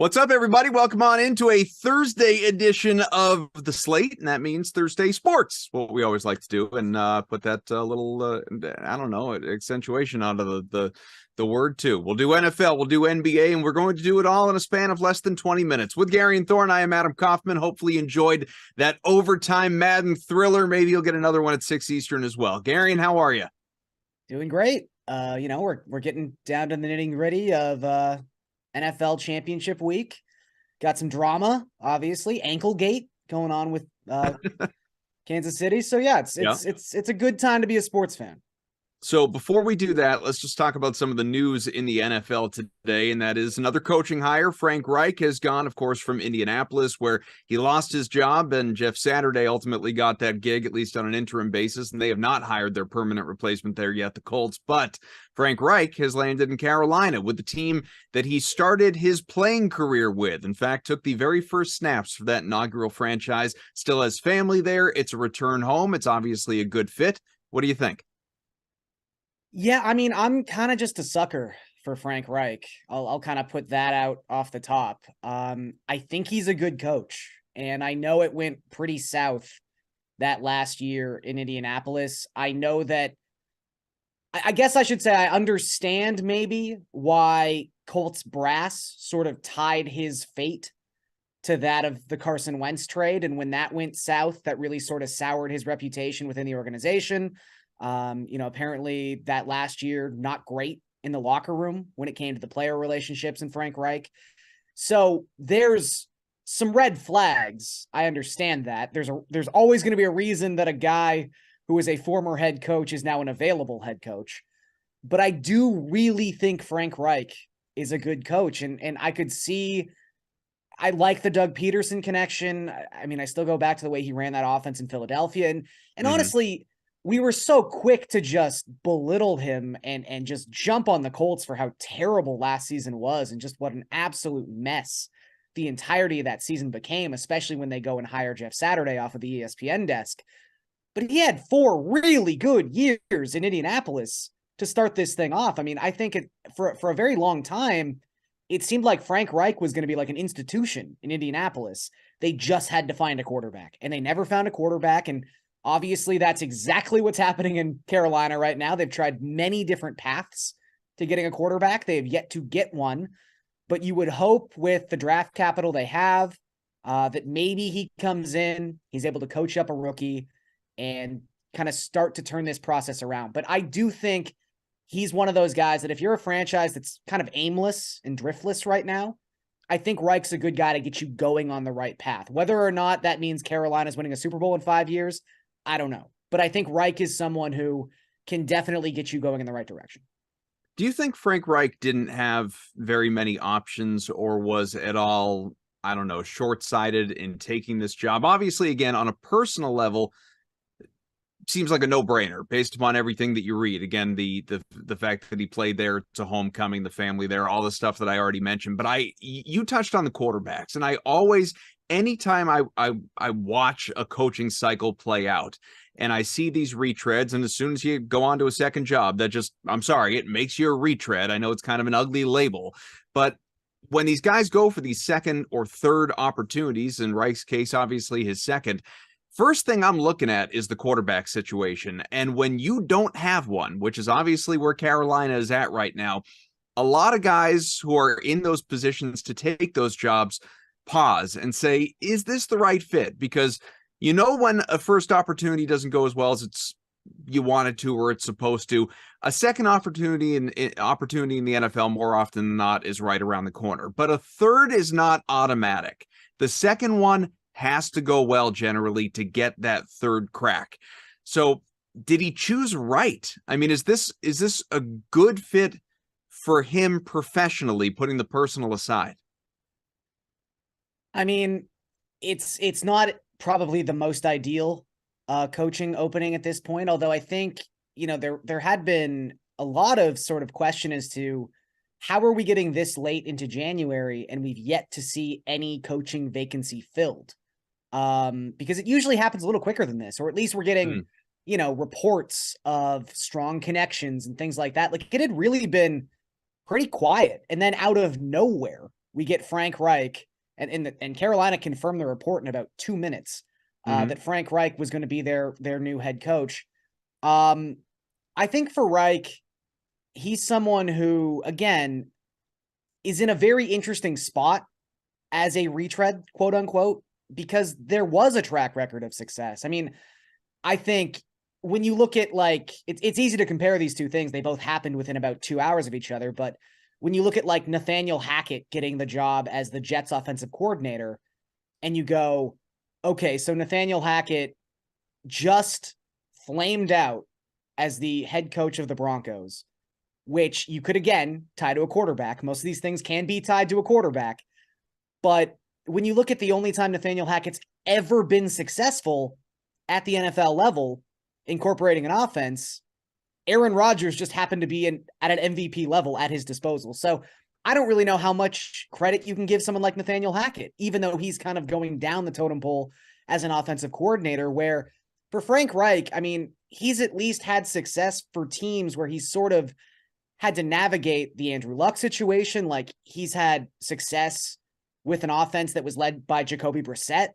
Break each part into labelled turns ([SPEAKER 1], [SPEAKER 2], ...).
[SPEAKER 1] What's up, everybody? Welcome on into a Thursday edition of The Slate, and that means Thursday sports, what we always like to do, and put that little, I don't know, accentuation onto the word, too. We'll do NFL, we'll do NBA, and we're going to do it all in a span of less than 20 minutes. With Gary and Thorne, I am Adam Kaufman. Hopefully you enjoyed that overtime Madden thriller. Maybe you'll get another one at 6 Eastern as well. Gary, and how are you?
[SPEAKER 2] Doing great. We're getting down to the nitty-gritty of NFL championship week. Got some drama, obviously. Anklegate going on with Kansas City. So yeah, it's a good time to be a sports fan.
[SPEAKER 1] So before we do that, let's just talk about some of the news in the NFL today, and that is another coaching hire. Frank Reich has gone, of course, from Indianapolis, where he lost his job, and Jeff Saturday ultimately got that gig, at least on an interim basis, and they have not hired their permanent replacement there yet, the Colts. But Frank Reich has landed in Carolina with the team that he started his playing career with. In fact, took the very first snaps for that inaugural franchise, still has family there. It's a return home. It's obviously a good fit. What do you think?
[SPEAKER 2] Yeah, I mean, I'm kind of just a sucker for Frank Reich. I'll kind of put that out off the top. I think he's a good coach, and I know it went pretty south that last year in Indianapolis. I know that I guess I should say I understand maybe why Colts brass sort of tied his fate to that of the Carson Wentz trade. And when that went south, that really sort of soured his reputation within the organization. Apparently that last year, not great in the locker room when it came to the player relationships and Frank Reich. So there's some red flags. I understand that. There's always going to be a reason that a guy who is a former head coach is now an available head coach. But I do really think Frank Reich is a good coach. And I could see, I like the Doug Peterson connection. I mean, I still go back to the way he ran that offense in Philadelphia. And honestly, we were so quick to just belittle him and just jump on the Colts for how terrible last season was and just what an absolute mess the entirety of that season became, especially when they go and hire Jeff Saturday off of the ESPN desk. But he had 4 really good years in Indianapolis to start this thing off. I mean, I think for a very long time, it seemed like Frank Reich was going to be like an institution in Indianapolis. They just had to find a quarterback, and they never found a quarterback. And obviously, that's exactly what's happening in Carolina right now. They've tried many different paths to getting a quarterback. They have yet to get one. But you would hope with the draft capital they have that maybe he comes in, he's able to coach up a rookie and kind of start to turn this process around. But I do think he's one of those guys that if you're a franchise that's kind of aimless and driftless right now, I think Reich's a good guy to get you going on the right path. Whether or not that means Carolina's winning a Super Bowl in 5 years, I don't know. But I think Reich is someone who can definitely get you going in the right direction.
[SPEAKER 1] Do you think Frank Reich didn't have very many options or was at all, I don't know, short-sighted in taking this job? Obviously, again, on a personal level, seems like a no-brainer based upon everything that you read. Again, the fact that he played there to homecoming, the family there, all the stuff that I already mentioned. But you touched on the quarterbacks, and I always, anytime I watch a coaching cycle play out and I see these retreads, and as soon as you go on to a second job, that just, I'm sorry, it makes you a retread. I know it's kind of an ugly label, but when these guys go for these second or third opportunities, in Reich's case, obviously his second, first thing I'm looking at is the quarterback situation. And when you don't have one, which is obviously where Carolina is at right now, a lot of guys who are in those positions to take those jobs pause and say, is this the right fit? Because you know when a first opportunity doesn't go as well as you want it to or it's supposed to, a second opportunity in the NFL more often than not is right around the corner. But a third is not automatic. The second one has to go well generally to get that third crack. So did he choose right? I mean, is this a good fit for him professionally, putting the personal aside?
[SPEAKER 2] I mean, it's not probably the most ideal coaching opening at this point, although I think, there had been a lot of sort of question as to how are we getting this late into January and we've yet to see any coaching vacancy filled? Because it usually happens a little quicker than this, or at least we're getting, reports of strong connections and things like that. Like it had really been pretty quiet. And then out of nowhere, we get Frank Reich, and Carolina confirmed the report in about 2 minutes that Frank Reich was going to be their new head coach. I think for Reich, he's someone who, again, is in a very interesting spot as a retread, quote unquote, because there was a track record of success. I mean, I think when you look at it's easy to compare these two things. They both happened within about 2 hours of each other. But when you look at Nathaniel Hackett getting the job as the Jets offensive coordinator, and you go, okay, so Nathaniel Hackett just flamed out as the head coach of the Broncos, which you could, again, tie to a quarterback. Most of these things can be tied to a quarterback. But when you look at the only time Nathaniel Hackett's ever been successful at the NFL level, incorporating an offense, Aaron Rodgers just happened to be at an MVP level at his disposal. So I don't really know how much credit you can give someone like Nathaniel Hackett, even though he's kind of going down the totem pole as an offensive coordinator, where for Frank Reich, I mean, he's at least had success for teams where he's sort of had to navigate the Andrew Luck situation. He's had success with an offense that was led by Jacoby Brissett.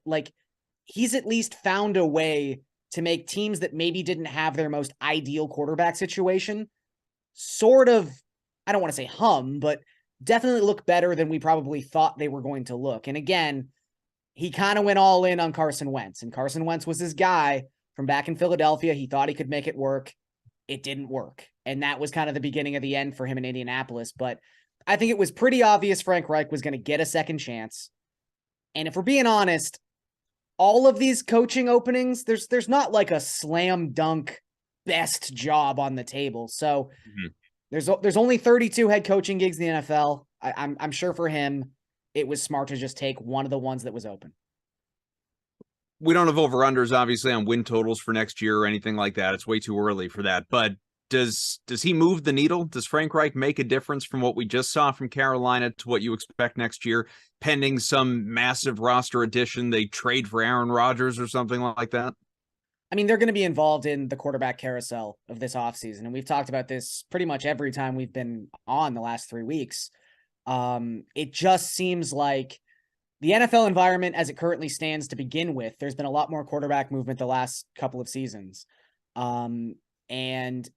[SPEAKER 2] He's at least found a way to make teams that maybe didn't have their most ideal quarterback situation sort of, I don't want to say hum, but definitely look better than we probably thought they were going to look. And again, he kind of went all in on Carson Wentz, and Carson Wentz was his guy from back in Philadelphia. He thought he could make it work. It didn't work. And that was kind of the beginning of the end for him in Indianapolis. But I think it was pretty obvious Frank Reich was going to get a second chance. And if we're being honest, all of these coaching openings, there's not a slam dunk best job on the table. So there's only 32 head coaching gigs in the NFL. I'm sure for him, it was smart to just take one of the ones that was open.
[SPEAKER 1] We don't have over-unders, obviously, on win totals for next year or anything like that. It's way too early for that. But does he move the needle? Does Frank Reich make a difference from what we just saw from Carolina to what you expect next year, pending some massive roster addition? They trade for Aaron Rodgers or something like that?
[SPEAKER 2] I mean, they're going to be involved in the quarterback carousel of this offseason. And we've talked about this pretty much every time we've been on the last 3 weeks. It just seems like the NFL environment as it currently stands to begin with, there's been a lot more quarterback movement the last couple of seasons. And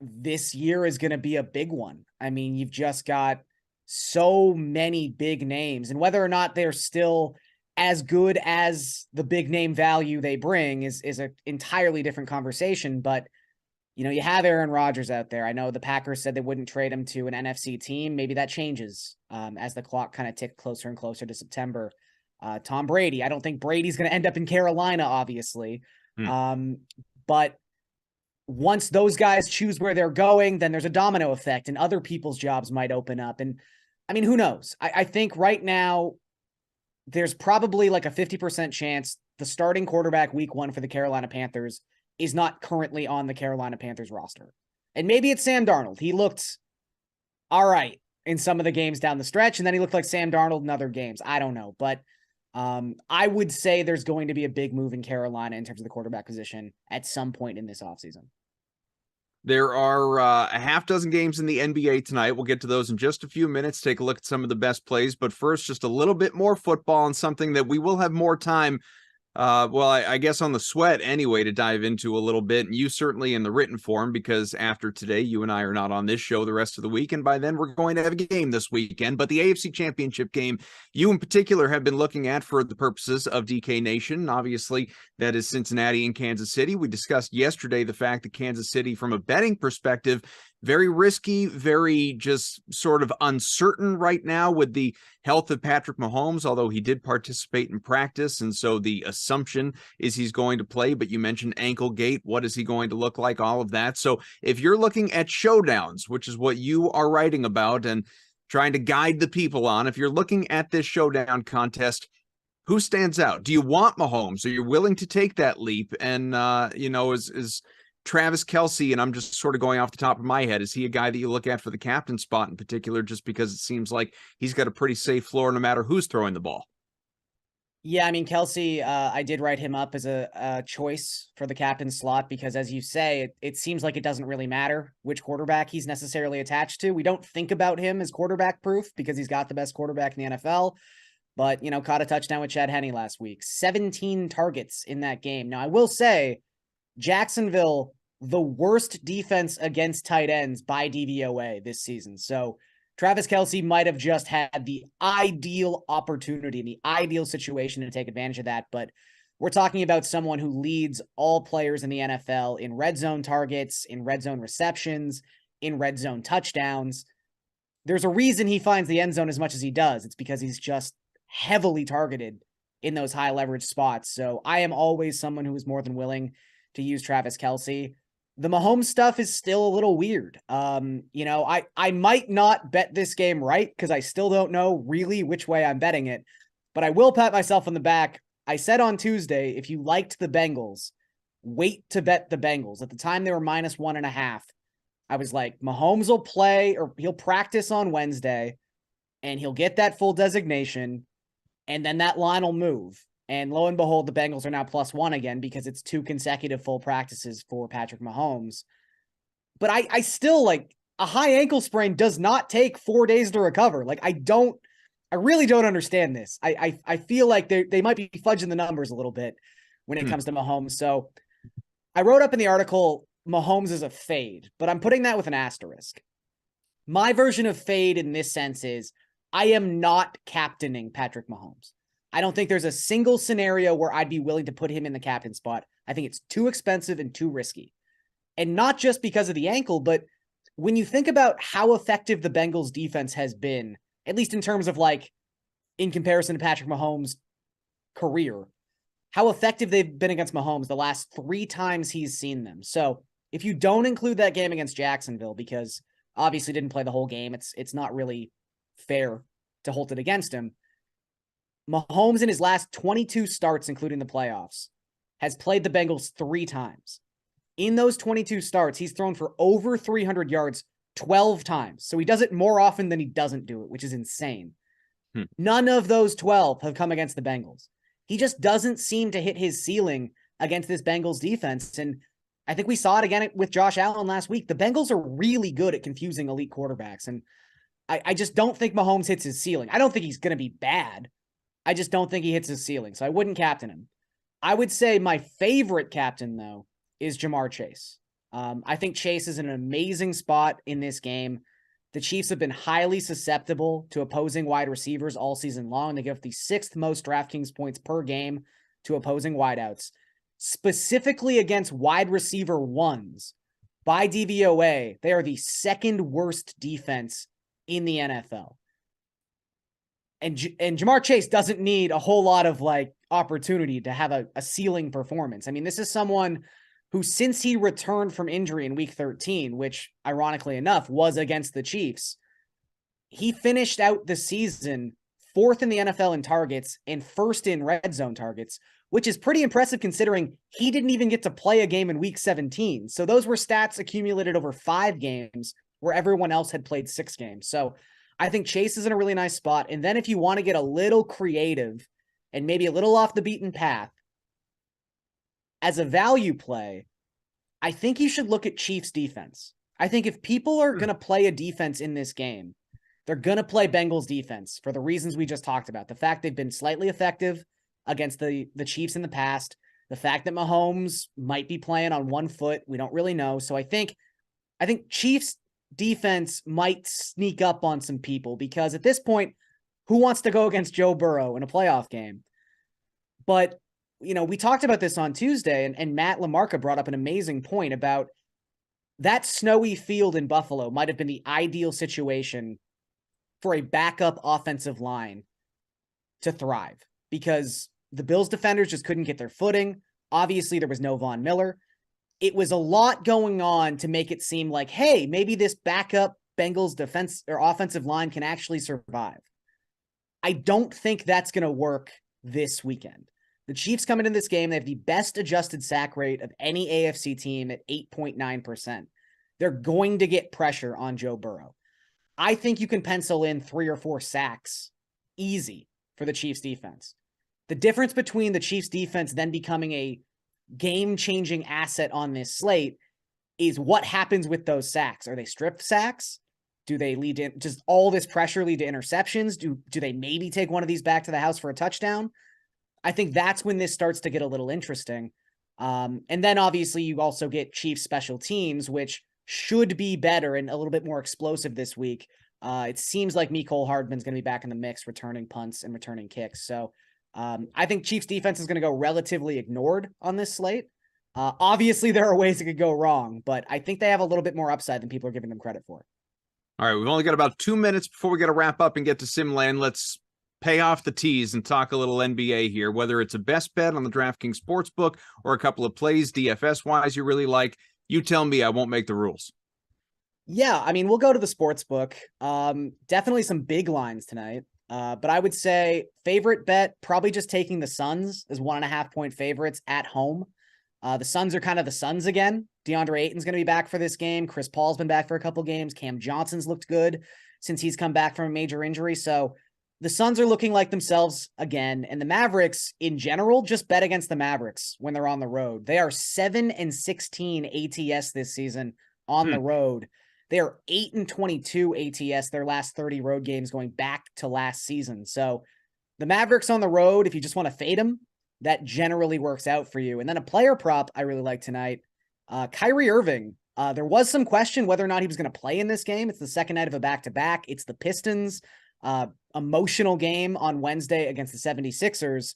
[SPEAKER 2] this year is going to be a big one. I mean, you've just got so many big names, and whether or not they're still as good as the big name value they bring is an entirely different conversation. But, you have Aaron Rodgers out there. I know the Packers said they wouldn't trade him to an NFC team. Maybe that changes as the clock kind of ticked closer and closer to September. Tom Brady. I don't think Brady's going to end up in Carolina, obviously. But once those guys choose where they're going, then there's a domino effect and other people's jobs might open up. And I mean, who knows? I think right now there's probably a 50% chance the starting quarterback week 1 for the Carolina Panthers is not currently on the Carolina Panthers roster. And maybe it's Sam Darnold. He looked all right in some of the games down the stretch, and then he looked like Sam Darnold in other games. I don't know. But I would say there's going to be a big move in Carolina in terms of the quarterback position at some point in this offseason.
[SPEAKER 1] There are a half dozen games in the NBA tonight. We'll get to those in just a few minutes, take a look at some of the best plays. But first, just a little bit more football and something that we will have more time, I guess on the sweat anyway, to dive into a little bit. And you certainly in the written form, because after today, you and I are not on this show the rest of the week. And by then, we're going to have a game this weekend. But the AFC Championship game, you in particular have been looking at for the purposes of DK Nation. Obviously, that is Cincinnati and Kansas City. We discussed yesterday the fact that Kansas City, from a betting perspective, very risky, very just sort of uncertain right now with the health of Patrick Mahomes, although he did participate in practice. And so the assumption is he's going to play. But you mentioned ankle gate. What is he going to look like? All of that. So if you're looking at showdowns, which is what you are writing about and trying to guide the people on, if you're looking at this showdown contest, who stands out? Do you want Mahomes? Are you willing to take that leap? And, is Travis Kelce, and I'm just sort of going off the top of my head, is he a guy that you look at for the captain spot in particular, just because it seems like he's got a pretty safe floor no matter who's throwing the ball?
[SPEAKER 2] Yeah, I mean, Kelsey, I did write him up as a choice for the captain slot because, as you say, it seems like it doesn't really matter which quarterback he's necessarily attached to. We don't think about him as quarterback proof because he's got the best quarterback in the NFL, but, caught a touchdown with Chad Henne last week. 17 targets in that game. Now, I will say, Jacksonville, the worst defense against tight ends by DVOA this season. So Travis Kelsey might have just had the ideal opportunity, the ideal situation to take advantage of that. But we're talking about someone who leads all players in the NFL in red zone targets, in red zone receptions, in red zone touchdowns. There's a reason he finds the end zone as much as he does. It's because he's just heavily targeted in those high leverage spots. So I am always someone who is more than willing to use Travis Kelsey. The Mahomes stuff is still a little weird. I might not bet this game right because I still don't know really which way I'm betting it, but I will pat myself on the back. I said on Tuesday, if you liked the Bengals, wait to bet the Bengals. At the time, they were -1.5. I was like, Mahomes will play or he'll practice on Wednesday and he'll get that full designation and then that line will move. And lo and behold, the Bengals are now +1 again because it's 2 consecutive full practices for Patrick Mahomes. But I still like a high ankle sprain does not take 4 days to recover. Like I really don't understand this. I feel like they might be fudging the numbers a little bit when it comes to Mahomes. So I wrote up in the article, Mahomes is a fade, but I'm putting that with an asterisk. My version of fade in this sense is I am not captaining Patrick Mahomes. I don't think there's a single scenario where I'd be willing to put him in the captain spot. I think it's too expensive and too risky. And not just because of the ankle, but when you think about how effective the Bengals defense has been, at least in terms of like in comparison to Patrick Mahomes' career, how effective they've been against Mahomes the last 3 times he's seen them. So if you don't include that game against Jacksonville, because obviously didn't play the whole game, it's not really fair to hold it against him. Mahomes in his last 22 starts, including the playoffs, has played the Bengals 3 times. In those 22 starts, he's thrown for over 300 yards 12 times. So he does it more often than he doesn't do it, which is insane. None of those 12 have come against the Bengals. He just doesn't seem to hit his ceiling against this Bengals defense. And I think we saw it again with Josh Allen last week. The Bengals are really good at confusing elite quarterbacks. And I just don't think Mahomes hits his ceiling. I don't think he's going to be bad. I just don't think he hits his ceiling. So I wouldn't captain him. I would say my favorite captain, though, is Jamar Chase. I think Chase is in an amazing spot in this game. The Chiefs have been highly susceptible to opposing wide receivers all season long. They give the 6th most DraftKings points per game to opposing wideouts. Specifically against wide receiver ones, by DVOA, they are the 2nd worst defense in the NFL. And Jamar Chase doesn't need a whole lot of like opportunity to have a ceiling performance. I mean, this is someone who, since he returned from injury in week 13, which ironically enough was against the Chiefs, he finished out the season 4th in the NFL in targets and 1st in red zone targets, which is pretty impressive considering he didn't even get to play a game in week 17. So those were stats accumulated over 5 games where everyone else had played 6 games. So I think Chase is in a really nice spot. And then if you want to get a little creative and maybe a little off the beaten path, as a value play, I think you should look at Chiefs defense. I think if people are going to play a defense in this game, they're going to play Bengals defense for the reasons we just talked about. The fact they've been slightly effective against the Chiefs in the past, the fact that Mahomes might be playing on one foot, we don't really know. So I think Chiefs defense might sneak up on some people because at this point, who wants to go against Joe Burrow in a playoff game? But, we talked about this on Tuesday and Matt LaMarca brought up an amazing point about that snowy field in Buffalo might have been the ideal situation for a backup offensive line to thrive because the Bills defenders just couldn't get their footing. Obviously, there was no Von Miller. It was a lot going on to make it seem like, hey, maybe this backup Bengals defense or offensive line can actually survive. I don't think that's going to work this weekend. The Chiefs come into this game, they have the best adjusted sack rate of any AFC team at 8.9%. They're going to get pressure on Joe Burrow. I think you can pencil in 3 or 4 sacks easy for the Chiefs defense. The difference between the Chiefs defense then becoming a game-changing asset on this slate is what happens with those sacks. Are they stripped sacks? Do they lead to just all this pressure lead to interceptions? Do they maybe take one of these back to the house for a touchdown? I think that's when this starts to get a little interesting. And then obviously you also get Chiefs special teams, which should be better and a little bit more explosive this week. It seems like Mecole Hardman's going to be back in the mix, returning punts and returning kicks. So I think Chiefs defense is going to go relatively ignored on this slate. Obviously, there are ways it could go wrong, but I think they have a little bit more upside than people are giving them credit for.
[SPEAKER 1] All right, we've only got about 2 minutes before we got to wrap up and get to Simland. Let's pay off the tease and talk a little NBA here, whether it's a best bet on the DraftKings Sportsbook or a couple of plays DFS-wise you really like. You tell me, I won't make the rules.
[SPEAKER 2] Yeah, I mean, we'll go to the Sportsbook. Definitely some big lines tonight. But I would say favorite bet, probably just taking the Suns as 1.5 point favorites at home. The Suns are kind of the Suns again. DeAndre Ayton's going to be back for this game. Chris Paul's been back for a couple games. Cam Johnson's looked good since he's come back from a major injury. So the Suns are looking like themselves again. And the Mavericks in general, just bet against the Mavericks when they're on the road. They are 7-16 ATS this season on the road. They are 8-22 ATS their last 30 road games going back to last season. So the Mavericks on the road, if you just want to fade them, that generally works out for you. And then a player prop I really like tonight, Kyrie Irving. There was some question whether or not he was going to play in this game. It's the second night of a back-to-back. It's the Pistons. Emotional game on Wednesday against the 76ers.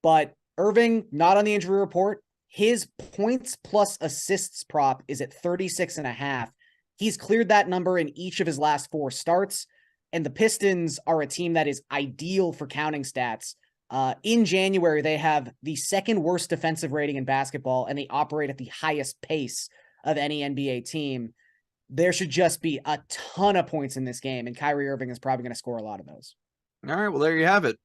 [SPEAKER 2] But Irving, not on the injury report. His points plus assists prop is at 36.5. He's cleared that number in each of his last 4 starts. And the Pistons are a team that is ideal for counting stats. In January, they have the second worst defensive rating in basketball, and they operate at the highest pace of any NBA team. There should just be a ton of points in this game, and Kyrie Irving is probably going to score a lot of those.
[SPEAKER 1] All right, well, there you have it.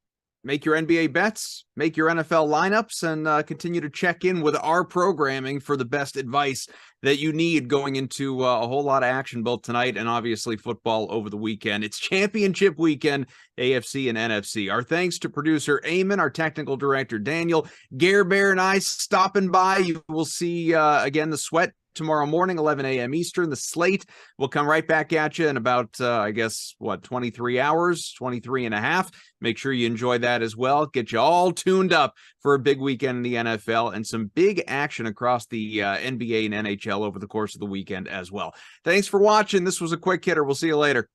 [SPEAKER 1] Make your NBA bets, make your NFL lineups, and continue to check in with our programming for the best advice that you need going into a whole lot of action both tonight and obviously football over the weekend. It's championship weekend, AFC and NFC. Our thanks to producer Eamon, our technical director Daniel, Gare Bear, and I stopping by. You will see again the Sweat tomorrow morning, 11 a.m. Eastern. The Slate will come right back at you in about, 23 hours, 23 and a half. Make sure you enjoy that as well. Get you all tuned up for a big weekend in the NFL and some big action across the NBA and NHL over the course of the weekend as well. Thanks for watching. This was a quick hitter. We'll see you later.